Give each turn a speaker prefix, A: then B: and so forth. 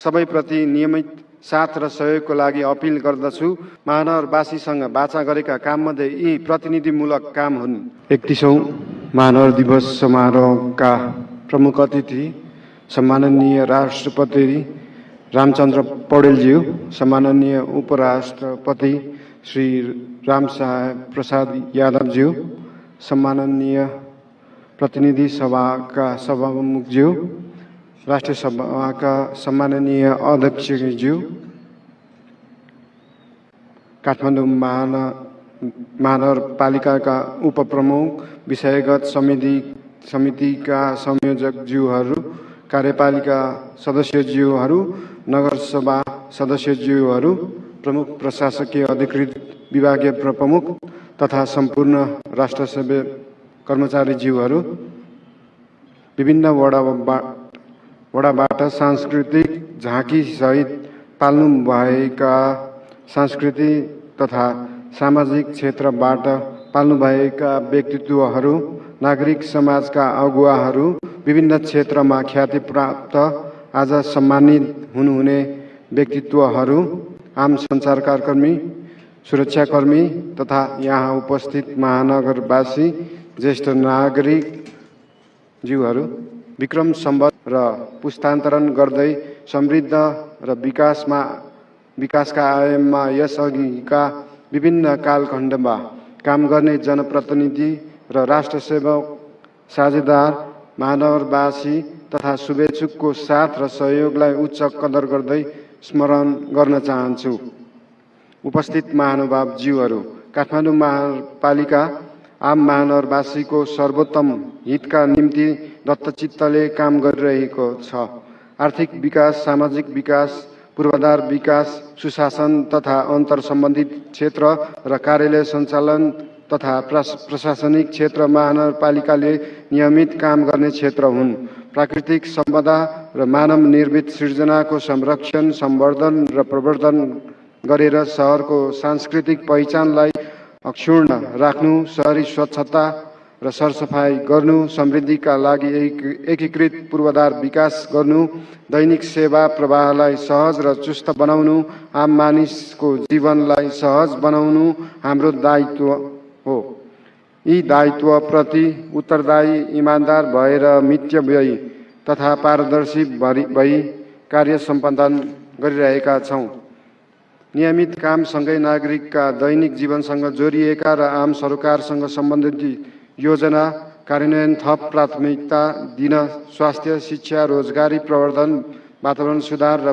A: सबैप्रति नियमित साथ र सहयोगको लागि अपिल गर्दछु। महानगरवासीसँग वाचा गरेका काममध्ये यी प्रतिनिधिमूलक काम हुन्। 31औं महानगर दिवस समारोहका प्रमुख अतिथि सम्माननीय राष्ट्रपति रामचन्द्र पौडेलज्यू, सम्माननीय उपराष्ट्रपति श्री रामसाहेब प्रसाद यादवज्यू, सम्माननीय प्रतिनिधि सभाका सभामुखज्यू, राष्ट्रिय सभाका सम्माननीय अध्यक्षज्यू, काठमाडौँ महानगरपालिकाका उपप्रमुख, विषयगत समितिका संयोजकज्यूहरू, कार्यपालिका सदस्यज्यूहरू, नगरसभा सदस्यज्यूहरू, प्रमुख प्रशासकीय अधिकृत विभागीय प्रमुख तथा सम्पूर्ण राष्ट्रसेवा कर्मचारीज्यूहरू, विभिन्न वडाबाट सांस्कृतिक झाँकी सहित पाल्नुभएका सांस्कृतिक तथा सामाजिक क्षेत्रबाट पाल्नुभएका व्यक्तित्वहरू, नागरिक समाजका अगुवाहरू, विभिन्न क्षेत्रमा ख्याति प्राप्त आज सम्मानित हुनुहुने व्यक्तित्वहरू, आम सञ्चारकर्मी, सुरक्षाकर्मी तथा यहाँ उपस्थित महानगरवासी, ज्येष्ठ नागरिकज्यूहरू, विक्रम सम्वत र पुस्तान्तरण गर्दै समृद्ध र विकासका आयाममा यसअघिका विभिन्न कालखण्डमा काम गर्ने जनप्रतिनिधि र राष्ट्रसेवक साझेदार महानगरवासी तथा शुभेच्छुकको साथ र सहयोगलाई उच्च कदर गर्दै स्मरण गर्न चाहन्छु। उपस्थित महानुभावज्यूहरू, काठमाडौँ महानगरपालिका आम महानगरवासीको सर्वोत्तम हितका निम्ति दत्तचित्तले काम गरिरहेको छ। आर्थिक विकास, सामाजिक विकास, पूर्वाधार विकास, सुशासन तथा अन्तर सम्बन्धित क्षेत्र र कार्यालय सञ्चालन तथा प्रशासनिक क्षेत्र महानगरपालिकाले नियमित काम गर्ने क्षेत्र हुन्। प्राकृतिक सम्पदा र मानव निर्मित सृजनाको संरक्षण, सम्वर्धन र प्रवर्धन गरेर सहरको सांस्कृतिक पहिचानलाई अक्षुण्ण राख्नु, शहरी स्वच्छता र सरसफाई गर्नु, समृद्धिका लागि एकीकृत पूर्वाधार विकास गर्नु, दैनिक सेवा प्रवाहलाई सहज र चुस्त बनाउनु, आम मानिसको जीवनलाई सहज बनाउनु हाम्रो दायित्व हो। यी दायित्वप्रति उत्तरदायी, इमान्दार भएर मितव्ययी तथा पारदर्शी भई कार्य सम्पादन गरिरहेका छौँ। नियमित कामसँगै नागरिकका दैनिक जीवनसँग जोडिएका र आम सरकारसँग सम्बन्धित योजना कार्यान्वयन थप प्राथमिकता दिन स्वास्थ्य, शिक्षा, रोजगारी प्रवर्धन, वातावरण सुधार र